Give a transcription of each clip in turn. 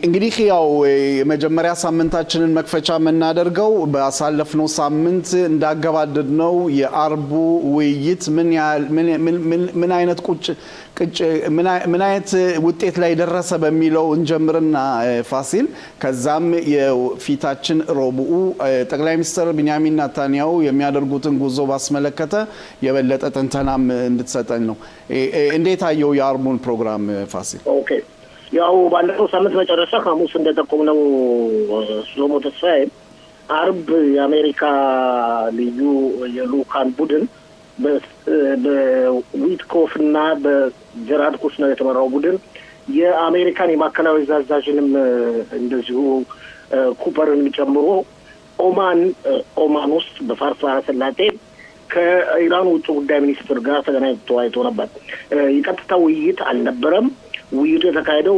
እንግዲህ ያው የመጀመሪያ ሳምንታችንን መክፈቻ የምናደርገው በአሳለፍነው ሳምንት እንዳገባደድነው የአርቡ ውይይት ምን አይነት ውጤት ላይ ደረሰ በሚለው እንጀምርና ፋሲል ከዛም የፊታችን ረቡዕ ጠቅላይ ሚኒስትር ቢንያሚን ኔታንያሁ የሚያደርጉትን ጉዞ ባስመለከተ የበለጠ ትንተናም እንድትሰጠን ነው። እንዴት አየው የአርቡን ፕሮግራም ፋሲል? ኦኬ ያው ባለፈው ሳምንት መጨረሻ ሐሙስ እንደተቆምነው ሶሎሞ ተስፋዬ አርብ የአሜሪካ ልዩ የልኡካን ቡድን በዊትኮፍ እና በጀራርድ ኩሽነር የተመራው ቡድን የአሜሪካን የማዕከላዊ አዛዥንም እንደዚሁ ኩፐርን ጨምሮ ኦማን ውስጥ በፋርስ ባህረ ሰላጤ ከኢራን ውጭ ጉዳይ ሚኒስትር ጋር ተገናኝቶ ነበር። የቀጥታ ውይይት አልነበረም። ውይይቱ የተካሄደው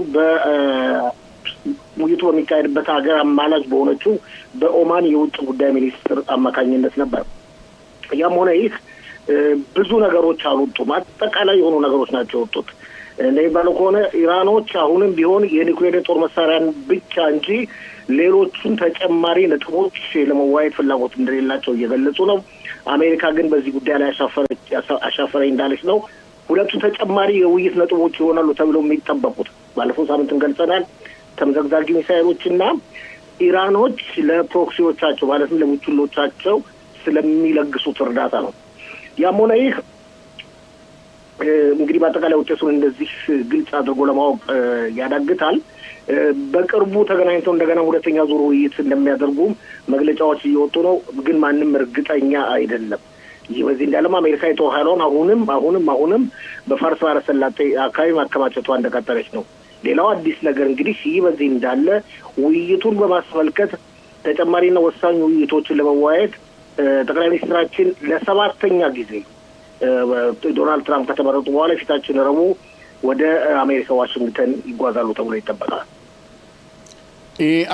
ውይይቱ በሚካሄድበት ሀገር አማላጅ በሆነችው በኦማን የውጭ ጉዳይ ሚኒስትር አማካኝነት ነበር። ያም ሆነ ይህ ብዙ ነገሮች አልወጡም። አጠቃላይ የሆኑ ነገሮች ናቸው የወጡት። እንደሚባለው ከሆነ ኢራኖች አሁንም ቢሆን የኒውክሌር ጦር መሳሪያን ብቻ እንጂ ሌሎቹን ተጨማሪ ነጥቦች ለመዋየት ፍላጎት እንደሌላቸው እየገለጹ ነው። አሜሪካ ግን በዚህ ጉዳይ ላይ አሻፈረኝ እንዳለች ነው። ሁለቱ ተጨማሪ የውይይት ነጥቦች ይሆናሉ ተብለው የሚጠበቁት ባለፈው ሳምንትም ገልጸናል። ተምዘግዛጊ ሚሳኤሎችና ኢራኖች ለፕሮክሲዎቻቸው ማለትም ለቡችሎቻቸው ስለሚለግሱት እርዳታ ነው። ያም ሆነ ይህ እንግዲህ በአጠቃላይ ውጤቱን እንደዚህ ግልጽ አድርጎ ለማወቅ ያዳግታል። በቅርቡ ተገናኝተው እንደገና ሁለተኛ ዙር ውይይት እንደሚያደርጉ መግለጫዎች እየወጡ ነው። ግን ማንም እርግጠኛ አይደለም። ይህ በዚህ እንዳለም አሜሪካ የጦር ኃይሏን አሁንም በፋርስ ባህረ ሰላጤ አካባቢ ማከማቸቷ እንደቀጠለች ነው። ሌላው አዲስ ነገር እንግዲህ ይህ በዚህ እንዳለ ውይይቱን በማስመልከት ተጨማሪና ወሳኝ ውይይቶችን ለመወያየት ጠቅላይ ሚኒስትራችን ለሰባተኛ ጊዜ ዶናልድ ትራምፕ ከተመረጡ በኋላ ፊታችን ረቡዕ ወደ አሜሪካ ዋሽንግተን ይጓዛሉ ተብሎ ይጠበቃል።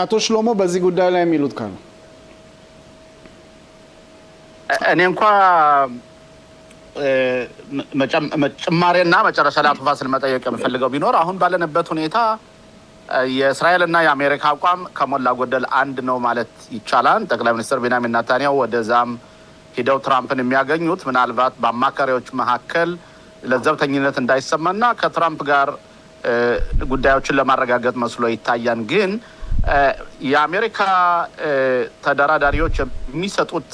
አቶ ሽሎሞ በዚህ ጉዳይ ላይ የሚሉት ካሉ? እኔ እንኳ ጭማሬና መጨረሻ ላይ አቶ ፋሲል መጠየቅ የምፈልገው ቢኖር አሁን ባለንበት ሁኔታ የእስራኤልና የአሜሪካ አቋም ከሞላ ጎደል አንድ ነው ማለት ይቻላል። ጠቅላይ ሚኒስትር ቢንያሚን ኔታንያሁ ወደዛም ሄደው ትራምፕን የሚያገኙት ምናልባት በአማካሪዎች መካከል ለዘብተኝነት እንዳይሰማና ከትራምፕ ጋር ጉዳዮችን ለማረጋገጥ መስሎ ይታያል። ግን የአሜሪካ ተደራዳሪዎች የሚሰጡት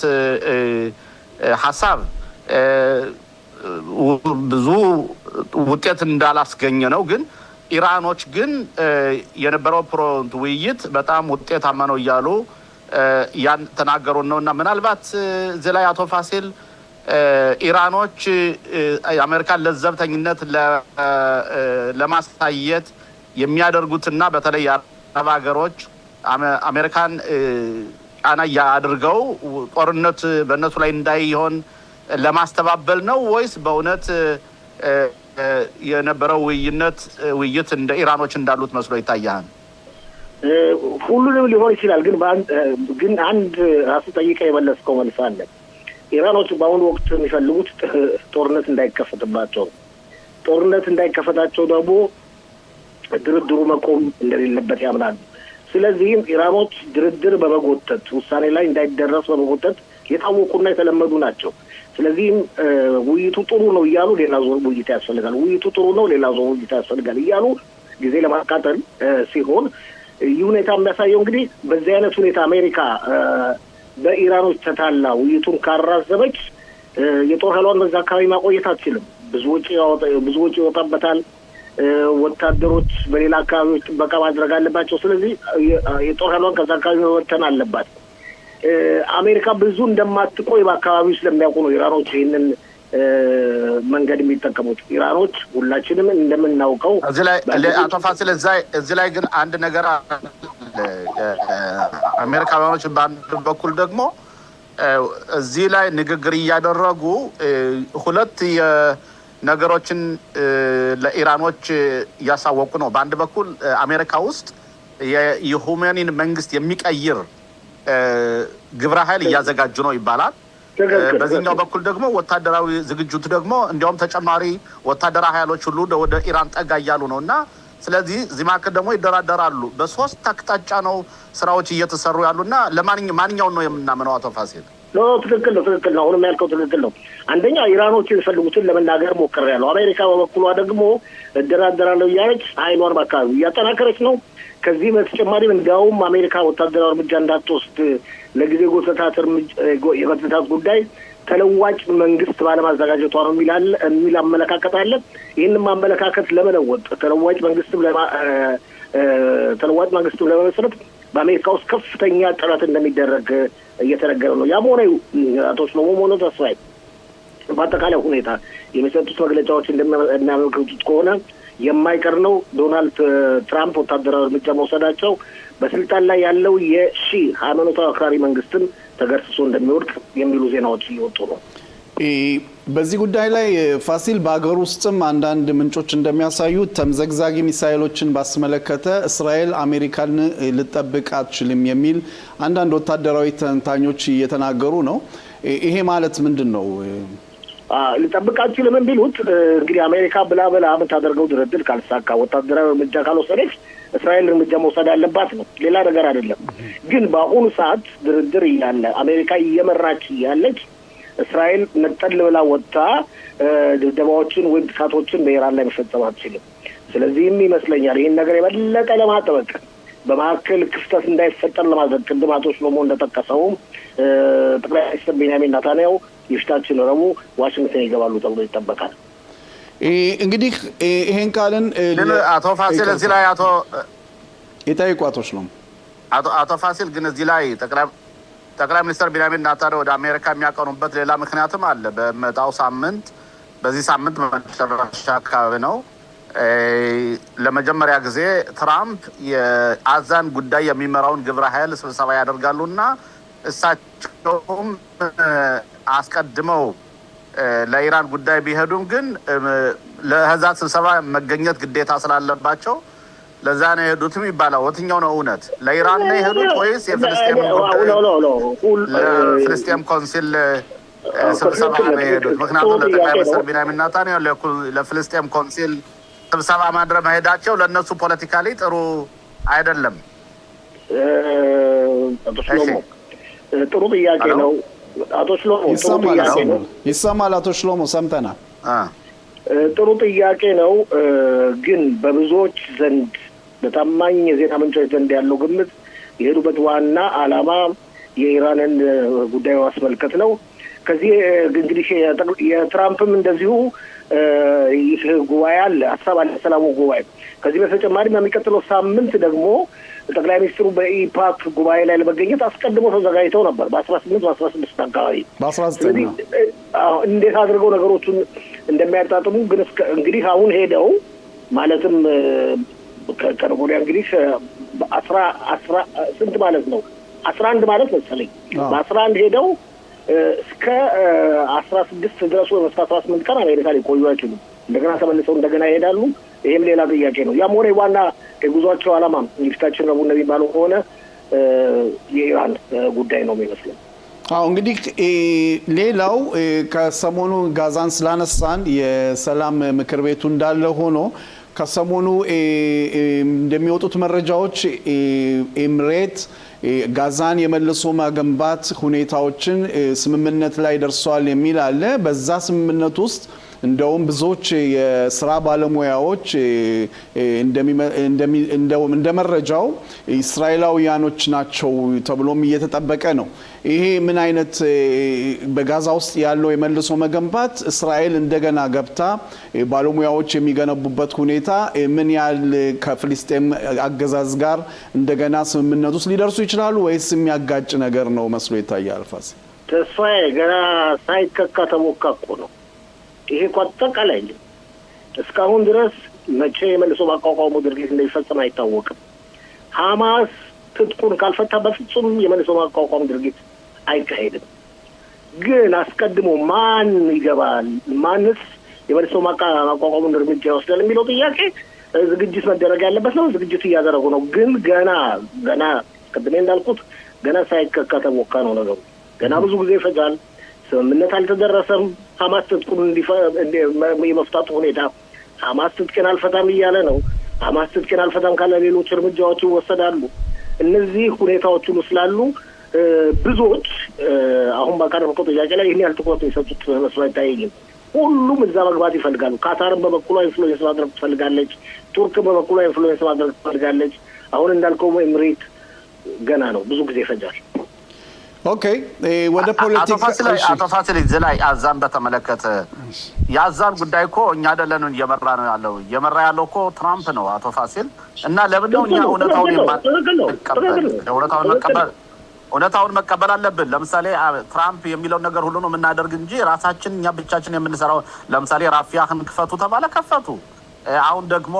ሀሳብ ብዙ ውጤት እንዳላስገኘ ነው። ግን ኢራኖች ግን የነበረው ውይይት በጣም ውጤታማ ነው እያሉ ያን ተናገሩ ነው እና ምናልባት እዚህ ላይ አቶ ፋሲል ኢራኖች የአሜሪካን ለዘብተኝነት ለማሳየት የሚያደርጉትና በተለይ የአረብ ሀገሮች አሜሪካን ጫና አድርገው ጦርነት በእነሱ ላይ እንዳይሆን ለማስተባበል ነው ወይስ በእውነት የነበረው ውይይት እንደ ኢራኖች እንዳሉት መስሎ ይታያል? ሁሉንም ሊሆን ይችላል። ግን አንድ ራሱ ጠይቀ የመለስከው መልስ አለ። ኢራኖች በአሁኑ ወቅት የሚፈልጉት ጦርነት እንዳይከፈታቸው ደግሞ ድርድሩ መቆም እንደሌለበት ያምናሉ። ስለዚህም ኢራኖች ድርድር በመጎተት ውሳኔ ላይ እንዳይደረስ በመጎተት የታወቁና የተለመዱ ናቸው። ስለዚህም ውይይቱ ጥሩ ነው እያሉ ሌላ ዞር ውይይት ያስፈልጋል፣ ውይይቱ ጥሩ ነው ሌላ ዞር ውይይት ያስፈልጋል እያሉ ጊዜ ለማቃጠል ሲሆን ይህ ሁኔታ የሚያሳየው እንግዲህ በዚህ አይነት ሁኔታ አሜሪካ በኢራኖች ተታላ ውይይቱን ካራዘበች የጦር ኃይሏን በዛ አካባቢ ማቆየት አትችልም። ብዙ ወጪ ይወጣበታል። ወታደሮች በሌላ አካባቢዎች ጥበቃ ማድረግ አለባቸው። ስለዚህ የጦር ኃይሏን ከዛ አካባቢ መበተን አለባት። አሜሪካ ብዙ እንደማትቆይ በአካባቢው ስለሚያውቁ ነው ኢራኖች ይህንን መንገድ የሚጠቀሙት። ኢራኖች ሁላችንም እንደምናውቀው እዚህ ላይ አቶ ፋሲል እዚህ ላይ ግን አንድ ነገር አሜሪካኖች በአንድ በኩል ደግሞ እዚህ ላይ ንግግር እያደረጉ ሁለት ነገሮችን ለኢራኖች እያሳወቁ ነው። በአንድ በኩል አሜሪካ ውስጥ የሁሜኒን መንግስት የሚቀይር ግብረ ኃይል እያዘጋጁ ነው ይባላል። በዚህኛው በኩል ደግሞ ወታደራዊ ዝግጅቱ ደግሞ እንዲያውም ተጨማሪ ወታደራዊ ኃይሎች ሁሉ ወደ ኢራን ጠጋ እያሉ ነው እና ስለዚህ እዚህ መካከል ደግሞ ይደራደራሉ። በሶስት አቅጣጫ ነው ስራዎች እየተሰሩ ያሉና ለማንኛውን ነው የምናምነው? አቶ ፋሲል ትክክል ነው። አሁንም ያልከው ትክክል ነው። አንደኛ ኢራኖች የሚፈልጉትን ለመናገር ሞክሬያለሁ። አሜሪካ በበኩሏ ደግሞ እደራደራለሁ እያለች ኃይሏን በአካባቢው እያጠናከረች ነው። ከዚህ በተጨማሪም እንዲያውም አሜሪካ ወታደራዊ እርምጃ እንዳትወስድ ለጊዜ የመግታት ጉዳይ ተለዋጭ መንግስት ባለማዘጋጀቷ ነው የሚል አመለካከት አለ። ይህንም አመለካከት ለመለወጥ ተለዋጭ መንግስትም ለመመስረት በአሜሪካ ውስጥ ከፍተኛ ጥረት እንደሚደረግ እየተነገረ ነው። ያም ሆነ አቶ ሽሎሞ ሆነ ተስፋዬ በአጠቃላይ ሁኔታ የሚሰጡት መግለጫዎች እንደሚያመለክቱት ከሆነ የማይቀር ነው ዶናልድ ትራምፕ ወታደራዊ እርምጃ መውሰዳቸው በስልጣን ላይ ያለው ሃይማኖታዊ አክራሪ መንግስትን ተገርስሶ እንደሚወድቅ የሚሉ ዜናዎች እየወጡ ነው። በዚህ ጉዳይ ላይ ፋሲል በአገር ውስጥም አንዳንድ ምንጮች እንደሚያሳዩት ተምዘግዛጊ ሚሳይሎችን ባስመለከተ እስራኤል አሜሪካን ልጠብቅ አትችልም የሚል አንዳንድ ወታደራዊ ተንታኞች እየተናገሩ ነው። ይሄ ማለት ምንድን ነው? ልጠብቅ አትችልም የሚሉት እንግዲህ አሜሪካ ብላ የምታደርገው ድርድር ካልተሳካ፣ ወታደራዊ እርምጃ ካልወሰደች እስራኤል እርምጃ መውሰድ አለባት ነው፣ ሌላ ነገር አይደለም። ግን በአሁኑ ሰዓት ድርድር እያለ አሜሪካ እየመራች እያለች እስራኤል ነጠል ብላ ወጥታ ድብደባዎችን ወይም ጥቃቶችን በኢራን ላይ መፈጸም አትችልም። ስለዚህም ይመስለኛል ይህን ነገር የበለጠ ለማጥበቅ በመካከል ክፍተት እንዳይፈጠር ለማድረግ ቅድም አቶ ሽሎሞ እንደጠቀሰውም ጠቅላይ ሚኒስትር ቤንያሚን ኔታንያሁ የፊታችን ረቡዕ ዋሽንግተን ይገባሉ ተብሎ ይጠበቃል። እንግዲህ ይሄን ቃልን አቶ ፋሲል እዚህ ላይ የጠይቁ አቶ ሽሎሞ አቶ ፋሲል ግን እዚህ ላይ ጠቅላይ ሚኒስትር ቤንያሚን ኔታንያሁ ወደ አሜሪካ የሚያቀኑበት ሌላ ምክንያትም አለ። በዚህ ሳምንት መጨረሻ አካባቢ ነው ለመጀመሪያ ጊዜ ትራምፕ የአዛን ጉዳይ የሚመራውን ግብረ ኃይል ስብሰባ ያደርጋሉና እሳቸውም አስቀድመው ለኢራን ጉዳይ ቢሄዱም ግን ለዛ ስብሰባ መገኘት ግዴታ ስላለባቸው ለዛ ነው የሄዱትም ይባላል። የትኛው ነው እውነት? ለኢራን ነው የሄዱት ወይስ የፍልስጤም ኮንሲል ስብሰባ ነው የሄዱት? ምክንያቱም ለጠቅላይ ሚኒስትር ቤንያሚን ኔታንያሁ ለፍልስጤም ኮንሲል ስብሰባ ማድረግ መሄዳቸው ለእነሱ ፖለቲካሊ ጥሩ አይደለም። ጥሩ ጥያቄ ነው አቶ ሽሎሞ። ይሰማል አቶ ሽሎሞ? ሰምተናል። ጥሩ ጥያቄ ነው። ግን በብዙዎች ዘንድ በታማኝ የዜና ምንጮች ዘንድ ያለው ግምት የሄዱበት ዋና ዓላማ የኢራንን ጉዳይ ማስመልከት ነው። ከዚህ እንግዲህ የትራምፕም እንደዚሁ ይህ ጉባኤ አለ፣ ሀሳብ አለ፣ ሰላሙ ጉባኤ። ከዚህ በተጨማሪም የሚቀጥለው ሳምንት ደግሞ ጠቅላይ ሚኒስትሩ በኢፓክ ጉባኤ ላይ ለመገኘት አስቀድሞ ተዘጋጅተው ነበር በ16 አካባቢ። ስለዚህ እንዴት አድርገው ነገሮቹን እንደሚያጣጥሙ ግን እንግዲህ አሁን ሄደው ማለትም ከቀርቦ እንግዲህ ስንት ማለት ነው 11 ማለት መሰለኝ በ11 ሄደው እስከ 16 ድረስ ወይ እስከ 18 ቀን አሜሪካ ሊቆዩ አይችሉም። እንደገና ተመልሰው እንደገና ይሄዳሉ። ይሄም ሌላ ጥያቄ ነው። ያም ሆነ ዋና የጉዟቸው ዓላማ የፊታችን ረቡዕ እንደሚባለው ከሆነ የኢራን ጉዳይ ነው የሚመስለው። እንግዲህ ሌላው ከሰሞኑ ጋዛን ስላነሳን የሰላም ምክር ቤቱ እንዳለ ሆኖ ከሰሞኑ እንደሚወጡት መረጃዎች ኤምሬት ጋዛን የመልሶ ማገንባት ሁኔታዎችን ስምምነት ላይ ደርሷል የሚል አለ። በዛ ስምምነት ውስጥ እንደውም ብዙዎች የስራ ባለሙያዎች እንደ መረጃው እስራኤላውያኖች ናቸው ተብሎም እየተጠበቀ ነው። ይሄ ምን አይነት በጋዛ ውስጥ ያለው የመልሶ መገንባት እስራኤል እንደገና ገብታ ባለሙያዎች የሚገነቡበት ሁኔታ ምን ያህል ከፍልስጤም አገዛዝ ጋር እንደገና ስምምነት ውስጥ ሊደርሱ ይችላሉ ወይስ የሚያጋጭ ነገር ነው መስሎ ይታያል? ፋስ ተስፋዬ ገና ሳይከካ ተሞካ እኮ ነው። ይሄ እኮ አጠቃላይ እስካሁን ድረስ መቼ የመልሶ ማቋቋሙ ድርጊት እንደሚፈጽም አይታወቅም። ሐማስ ትጥቁን ካልፈታ በፍጹም የመልሶ ማቋቋም ድርጊት አይካሄድም። ግን አስቀድሞ ማን ይገባል፣ ማንስ የመልሶ ማቋቋሙን እርምጃ ይወስዳል የሚለው ጥያቄ ዝግጅት መደረግ ያለበት ነው። ዝግጅት እያደረጉ ነው። ግን ገና ቅድሜ እንዳልኩት ገና ሳይከካ ተሞካ ነው ነገሩ። ገና ብዙ ጊዜ ይፈጃል። ስምምነት አልተደረሰም። ሐማስ ትጥቁን የመፍታቱ ሁኔታ ሐማስ ትጥቅን አልፈታም እያለ ነው። ሐማስ ትጥቅን አልፈታም ካለ ሌሎች እርምጃዎች ይወሰዳሉ። እነዚህ ሁኔታዎች ሁሉ ስላሉ ብዙዎች አሁን ባቀረብከው ጥያቄ ላይ ይህን ያህል ትኩረት የሰጡት መስሎ አይታየኝም። ሁሉም እዛ መግባት ይፈልጋሉ። ካታርም በበኩሏ ኢንፍሉዌንስ ማድረግ ትፈልጋለች። ቱርክም በበኩሏ ኢንፍሉዌንስ ማድረግ ትፈልጋለች። አሁን እንዳልከው ኤምሬት ገና ነው፣ ብዙ ጊዜ ይፈጃል። ኦኬ ወደ ፖለቲካ አቶ ፋሲል ላይ አዛን በተመለከተ የአዛን ጉዳይ እኮ እኛ አይደለን እየመራ ነው ያለው። እየመራ ያለው እኮ ትራምፕ ነው አቶ ፋሲል። እና ለምን ነው እኛ እውነታውን መቀበል አለብን። ለምሳሌ ትራምፕ የሚለውን ነገር ሁሉ ነው የምናደርግ እንጂ ራሳችን እኛ ብቻችን የምንሰራው። ለምሳሌ ራፊያህን ክፈቱ ተባለ፣ ከፈቱ። አሁን ደግሞ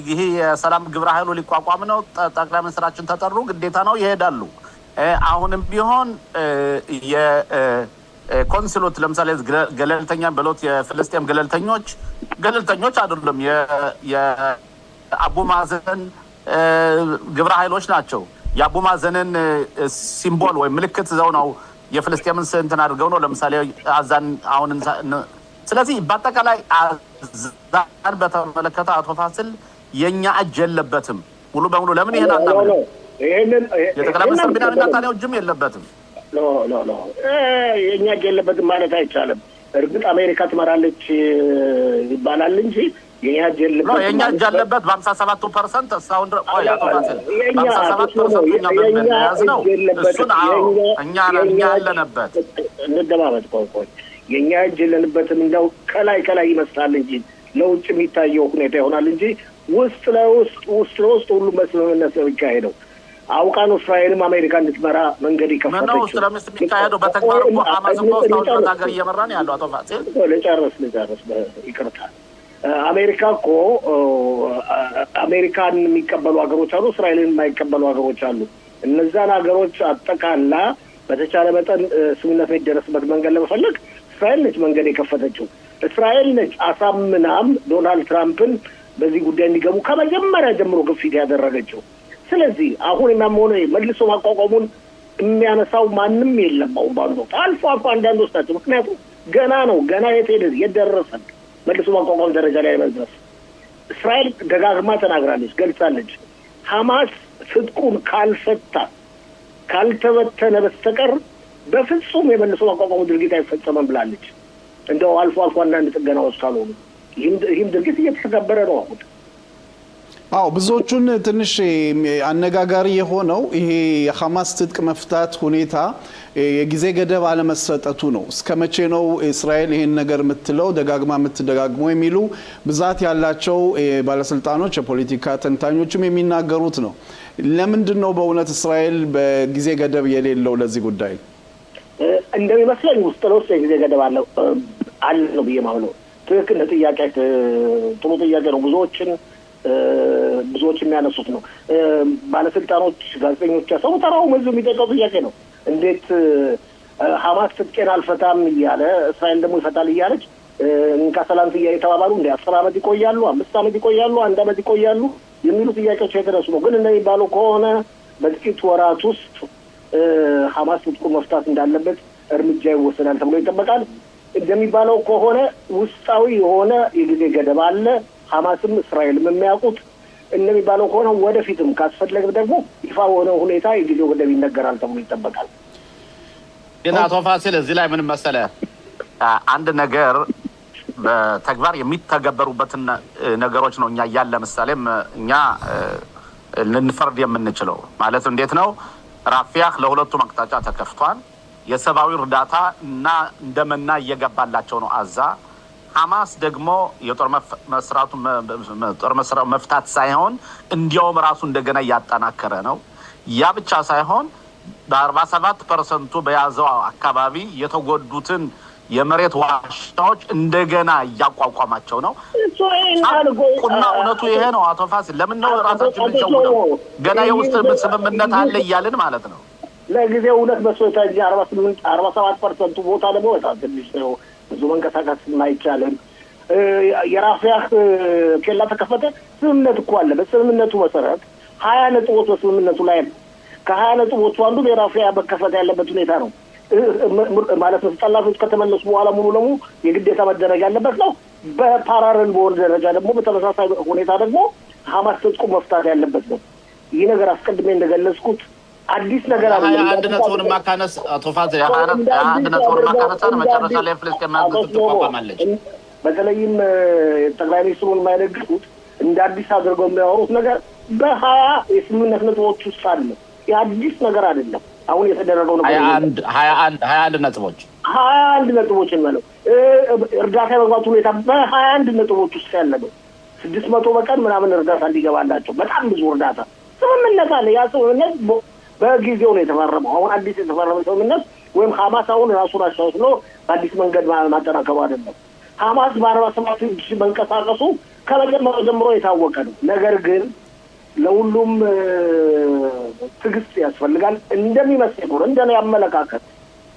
ይሄ የሰላም ግብረ ኃይሉ ሊቋቋም ነው፣ ጠቅላይ ሚኒስትራችን ተጠሩ፣ ግዴታ ነው ይሄዳሉ። አሁንም ቢሆን የኮንስሎት ለምሳሌ ገለልተኛ ብሎት የፍልስጤም ገለልተኞች አይደሉም። የአቡ ማዘን ግብረ ኃይሎች ናቸው። የአቡ ማዘንን ሲምቦል ወይም ምልክት ይዘው ነው የፍልስጤምን እንትን አድርገው ነው ለምሳሌ አዛን አሁን። ስለዚህ በአጠቃላይ አዛን በተመለከተ አቶ ፋሲል የእኛ እጅ የለበትም ሙሉ በሙሉ። ለምን ይሄን አናምነው? የጠቅላይ ሚኒስትር ቢንያሚን ኔታንያሁ እጅም የለበትም። የእኛ እጅ የለበትም ማለት አይቻልም። እርግጥ አሜሪካ ትመራለች ይባላል እንጂ የእኛ እጅ የለበትም። የእኛ እጅ አለበት በ57% እስካሁን አቶ ፋሲል 57% እኛ በምንያዝ ነው። እሱን እኛ ያለንበት እንደማመጥ ቆይ የእኛ እጅ የለንበትም። እንደው ከላይ ይመስላል እንጂ ለውጭ የሚታየው ሁኔታ ይሆናል እንጂ ውስጥ ለውስጥ ሁሉም በስምምነት ነው የሚካሄደው። አውቃ ነው እስራኤልም አሜሪካ እንድትመራ መንገድ ይከፈተችው። ምነው ውስጥ ለምስት የሚካሄደው በተግባር እኮ ሐማስ እኮ እስካሁን ሀገር እየመራ ነው ያለው። አቶ ፋሲል ልጨርስ ይቅርታ። አሜሪካ እኮ አሜሪካን የሚቀበሉ ሀገሮች አሉ፣ እስራኤልን የማይቀበሉ ሀገሮች አሉ። እነዛን ሀገሮች አጠቃላ በተቻለ መጠን ስምምነት የሚደረስበት መንገድ ለመፈለግ እስራኤል ነች መንገድ የከፈተችው። እስራኤል ነች አሳምናም ዶናልድ ትራምፕን በዚህ ጉዳይ እንዲገቡ ከመጀመሪያ ጀምሮ ግፊት ያደረገችው። ስለዚህ አሁን ሆነ መልሶ ማቋቋሙን የሚያነሳው ማንም የለም። አሁን ባሉ አልፎ አንዳንዶች ናቸው። ምክንያቱም ገና የደረሰን መልሶ ማቋቋም ደረጃ ላይ መድረስ። እስራኤል ደጋግማ ተናግራለች፣ ገልጻለች። ሐማስ ትጥቁን ካልተበተነ በስተቀር በፍጹም የመልሶ ማቋቋሙ ድርጊት አይፈጸምም ብላለች። እንደው አልፎ አንዳንድ ጥገናዎች ካልሆኑ ይህም ድርጊት እየተተገበረ ነው አሁን። ብዙዎቹን ትንሽ አነጋጋሪ የሆነው ይሄ የሐማስ ትጥቅ መፍታት ሁኔታ የጊዜ ገደብ አለመሰጠቱ ነው። እስከ መቼ ነው እስራኤል ይሄን ነገር የምትለው የምትደጋግመው የሚሉ ብዛት ያላቸው ባለስልጣኖች፣ የፖለቲካ ተንታኞችም የሚናገሩት ነው። ለምንድን ነው በእውነት እስራኤል በጊዜ ገደብ የሌለው ለዚህ ጉዳይ? እንደሚመስለኝ ውስጥ ለውስጥ የጊዜ ገደብ አለ ነው ብዬ ማምነው። ትክክል ጥያቄ፣ ጥሩ ጥያቄ ነው። ብዙዎች የሚያነሱት ነው። ባለስልጣኖች፣ ጋዜጠኞች ሰው ተራው መዙ የሚጠይቀው ጥያቄ ነው። እንዴት ሐማስ ትጥቄን አልፈታም እያለ እስራኤል ደግሞ ይፈታል እያለች እንካሰላንት እየተባባሉ እንደ 10 ዓመት ይቆያሉ፣ 5 ዓመት ይቆያሉ፣ 1 ዓመት ይቆያሉ የሚሉ ጥያቄዎች የተነሱ ነው። ግን እንደሚባለው ከሆነ በጥቂት ወራት ውስጥ ሐማስ ትጥቁን መፍታት እንዳለበት እርምጃ ይወሰዳል ተብሎ ይጠበቃል። እንደሚባለው ከሆነ ውስጣዊ የሆነ የጊዜ ገደብ አለ። ሐማስም እስራኤልም የሚያውቁት እንደሚባለው ከሆነ ወደፊትም ካስፈለገ ደግሞ ይፋ የሆነ ሁኔታ የጊዜው ገደብ ይነገራል ተብሎ ይጠበቃል። ግን አቶ ፋሲል እዚህ ላይ ምን መሰለህ፣ አንድ ነገር በተግባር የሚተገበሩበትን ነገሮች ነው እኛ ለምሳሌም እኛ ልንፈርድ የምንችለው ማለት እንዴት ነው? ራፊያህ ለሁለቱም አቅጣጫ ተከፍቷል። የሰብአዊ እርዳታ እና እንደመና እየገባላቸው ነው አዛ። ሐማስ ደግሞ የጦር መሳሪያ መፍታት ሳይሆን እንዲያውም ራሱ እንደገና እያጠናከረ ነው። ያ ብቻ ሳይሆን በ47% በያዘው አካባቢ የተጎዱትን የመሬት ዋሻዎች እንደገና እያቋቋማቸው ነው። ቁና እውነቱ ይሄ ነው። አቶ ፋሲል ለምን ነው ራሳችን ልንሸውደው? ገና የውስጥ ስምምነት አለ እያልን ማለት ነው። ለጊዜው እውነት መስሎታ እንጂ 47% ቦታ ደግሞ በጣም ትንሽ ነው። ብዙ መንቀሳቀስ አይቻልም። የራፊያህ ኬላ ተከፈተ። ስምምነት እኮ አለ። በስምምነቱ መሰረት 20 ነጥቦች በስምምነቱ ላይ ከ20 ነጥቦቹ አንዱ የራፊያ መከፈት ያለበት ሁኔታ ነው ማለት ነው። ተጠላፊዎች ከተመለሱ በኋላ ሙሉ ለሙሉ የግዴታ መደረግ ያለበት ነው። በፓራረል በሆነ ደረጃ ደግሞ በተመሳሳይ ሁኔታ ደግሞ ሀማስ ትጥቁ መፍታት ያለበት ነው። ይህ ነገር አስቀድሜ እንደገለጽኩት አዲስ ነገር አለ። አንድ ነጥቡን ማካነስ አቶ ፋሲል አንድ ነጥቡን ማካነስ መጨረሻ ላይ ፍልስጤም መንግስት ትቋቋማለች። በተለይም ጠቅላይ ሚኒስትሩን የማይደግፉት እንደ አዲስ አድርገው የሚያወሩት ነገር በ20 የስምምነት ነጥቦች ውስጥ አለ። የአዲስ ነገር አይደለም። አሁን የተደረገው ነገር 21 ነጥቦች 21 ነጥቦችን ማለት እርዳታ የመግባቱ ሁኔታ በ21 ነጥቦች ውስጥ ያለ ነው። 600 በቀን ምናምን እርዳታ እንዲገባላቸው በጣም ብዙ እርዳታ ስምምነት አለ። ያ ስምምነት በጊዜው ነው የተፈረመው። አሁን አዲስ የተፈረመ ስምምነት ወይም ሀማስ አሁን ራሱን አሻሽሎ በአዲስ መንገድ ማጠናከሩ አይደለም። ሀማስ በ47 እጅ መንቀሳቀሱ ከመጀመሪያው ጀምሮ የታወቀ ነው። ነገር ግን ለሁሉም ትዕግስት ያስፈልጋል። እንደሚመስል ነው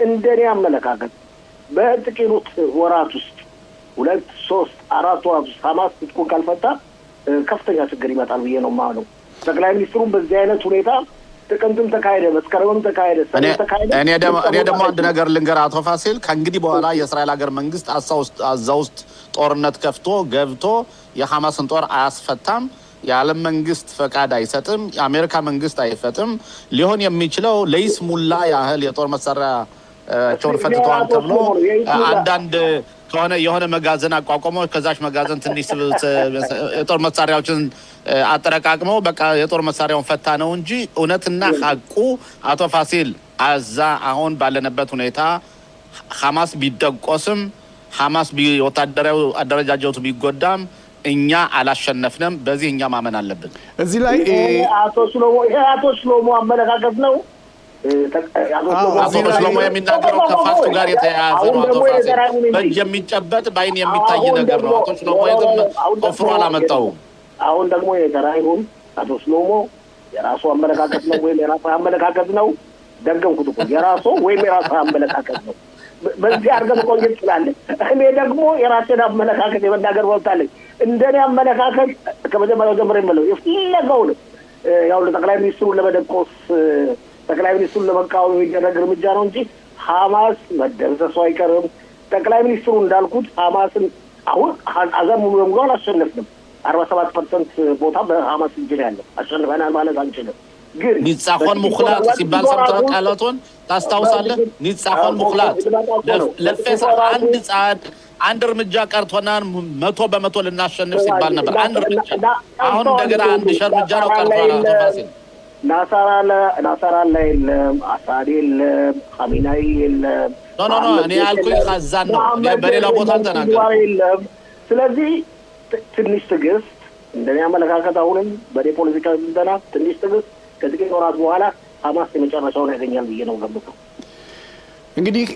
እንደኔ አመለካከት በጥቂት ወራት ውስጥ 2፣ 3፣ 4 ወራት ውስጥ ሀማስ ትጥቁን ካልፈታ ከፍተኛ ችግር ይመጣል ብዬ ነው የማምነው። ጠቅላይ ሚኒስትሩም በዚህ አይነት ሁኔታ ጥቅምትም ተካሄደ፣ መስከረምም ተካሄደ፣ እኔ ደግሞ አንድ ነገር ልንገር አቶ ፋሲል፣ ከእንግዲህ በኋላ የእስራኤል ሀገር መንግስት አዛ ውስጥ ጦርነት ከፍቶ ገብቶ የሐማስን ጦር አያስፈታም። የዓለም መንግስት ፈቃድ አይሰጥም። የአሜሪካ መንግስት አይፈጥም። ሊሆን የሚችለው ለይስሙላ ያህል የጦር መሳሪያቸውን ፈትተዋል ተብሎ አንዳንድ ከሆነ የሆነ መጋዘን አቋቁመው ከዛች መጋዘን ትንሽ የጦር መሳሪያዎችን አጠረቃቅመው በቃ የጦር መሳሪያውን ፈታ ነው እንጂ እውነትና ሐቁ አቶ ፋሲል አዛ አሁን ባለንበት ሁኔታ ሐማስ ቢደቆስም ሐማስ ወታደራዊ አደረጃጀቱ ቢጎዳም እኛ አላሸነፍንም። በዚህ እኛ ማመን አለብን። እዚህ ላይ አቶ ሽሎሞ አመለካከት ነው። አቶ ሽሎሞ የሚናገረው ከፋክቱ ጋር የተያያዘ ነው። አቶ ፋሲል በእጅ የሚጨበጥ በአይን የሚታይ ነገር ነው። አቶ ሽሎሞ የትም ቆፍሮ አላመጣውም። አሁን ደግሞ የተራ ይሁን አቶ ሽሎሞ የራሱ አመለካከት ነው ወይም የራሱ አመለካከት ነው። ደገምኩት እኮ የራሱ ወይም የራሱ አመለካከት ነው። በዚህ አድርገን ቆየት ትላለህ። እኔ ደግሞ የራሴን አመለካከት የመናገር መብት አለኝ። እንደኔ አመለካከት ከመጀመሪያው ጀምሮ የምለው የፈለገውን ያው ለጠቅላይ ሚኒስትሩን ለመደቆስ ጠቅላይ ሚኒስትሩን ለመቃወም የሚደረግ እርምጃ ነው እንጂ ሀማስ መደምሰሱ አይቀርም። ጠቅላይ ሚኒስትሩ እንዳልኩት ሀማስን አሁን አዘር ሙሉ በሙሉ አላሸነፍንም። 47% ቦታ በሀማስ እጅ ነው ያለው። አሸንፈናል ማለት አንችልም። ግን ኒጻፎን ሙክላት ሲባል ሰምተህ ቃላቱን ታስታውሳለህ? ኒጻፎን ሙክላት ለፈሳ አንድ እርምጃ ቀርቶናል 100% ልናሸንፍ ሲባል ነበር። አንድ እርምጃ አሁን እንደገና አንድ እርምጃ ነው ቀርቷል። አቶ ፋሲል ናሳራላ የለም፣ አሳድ የለም፣ ኻሜናይ የለም። ኖ እኔ ያልኩኝ ካዛን ነው። በሌላ ቦታ ተናገር የለም። ስለዚህ ትንሽ ትዕግስት እንደኔ አመለካከት አሁንም በኔ ፖለቲካዊ ምንተና ትንሽ ትዕግስት ከጥቂት ወራት በኋላ ሀማስ የመጨረሻውን ያገኛል ብዬ ነው ገምተው። እንግዲህ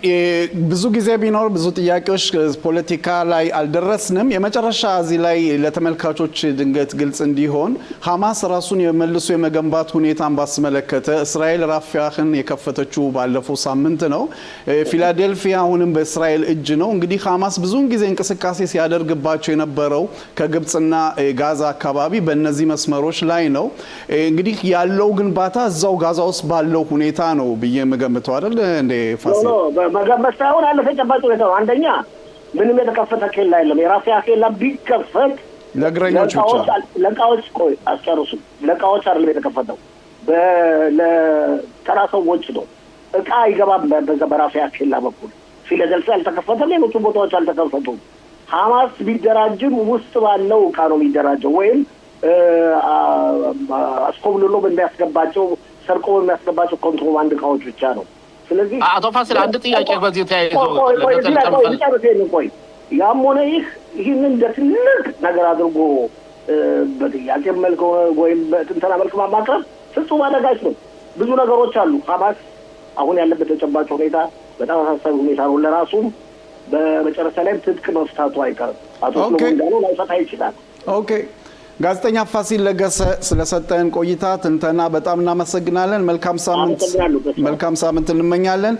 ብዙ ጊዜ ቢኖር ብዙ ጥያቄዎች ፖለቲካ ላይ አልደረስንም። የመጨረሻ እዚህ ላይ ለተመልካቾች ድንገት ግልጽ እንዲሆን ሀማስ ራሱን የመልሶ የመገንባት ሁኔታን ባስመለከተ እስራኤል ራፊያህን የከፈተችው ባለፈው ሳምንት ነው። ፊላዴልፊያ አሁንም በእስራኤል እጅ ነው። እንግዲህ ሀማስ ብዙውን ጊዜ እንቅስቃሴ ሲያደርግባቸው የነበረው ከግብጽና ጋዛ አካባቢ በእነዚህ መስመሮች ላይ ነው። እንግዲህ ያለው ግንባታ እዛው ጋዛ ውስጥ ባለው ሁኔታ ነው ብዬ የምገምተው አይደል እንደ ፋሲል? መገመት ሳይሆን አለ ተጨባጭ ሁኔታ ነው። አንደኛ ምንም የተከፈተ ኬላ የለም። የራፊያ ኬላ ቢከፈት ለእግረኞች ብቻ ለእቃዎች አስጨርሱ። ለእቃዎች አይደለም የተከፈተው፣ ለተራ ሰዎች ነው። እቃ አይገባም በዛ በራፊያ ኬላ በኩል። ፊላደልፊያ አልተከፈተም፣ ሌሎቹ ቦታዎች አልተከፈቱም። ሀማስ ቢደራጅም ውስጥ ባለው እቃ ነው የሚደራጀው፣ ወይም አስኮብልሎ በሚያስገባቸው ሰርቆ በሚያስገባቸው ኮንትሮባንድ እቃዎች ብቻ ነው። ስለዚህ አቶ ፋሲል አንድ ጥያቄ በዚህ ተያይዞ ቆይ ያም ሆነ ይህንን እንደ ትልቅ ነገር አድርጎ በጥያቄ መልክ ወይም በትንተና መልክ ማቅረብ ፍጹም አደጋች ነው። ብዙ ነገሮች አሉ። ሀማስ አሁን ያለበት ተጨባጭ ሁኔታ በጣም አሳሳቢ ሁኔታ ነው። ለራሱም በመጨረሻ ላይ ትጥቅ መፍታቱ አይቀርም። አቶ እንዳሉ ላይፈታ ይችላል። ኦኬ ጋዜጠኛ ፋሲል ለገሰ ስለሰጠን ቆይታ ትንተና በጣም እናመሰግናለን። መልካም ሳምንት እንመኛለን።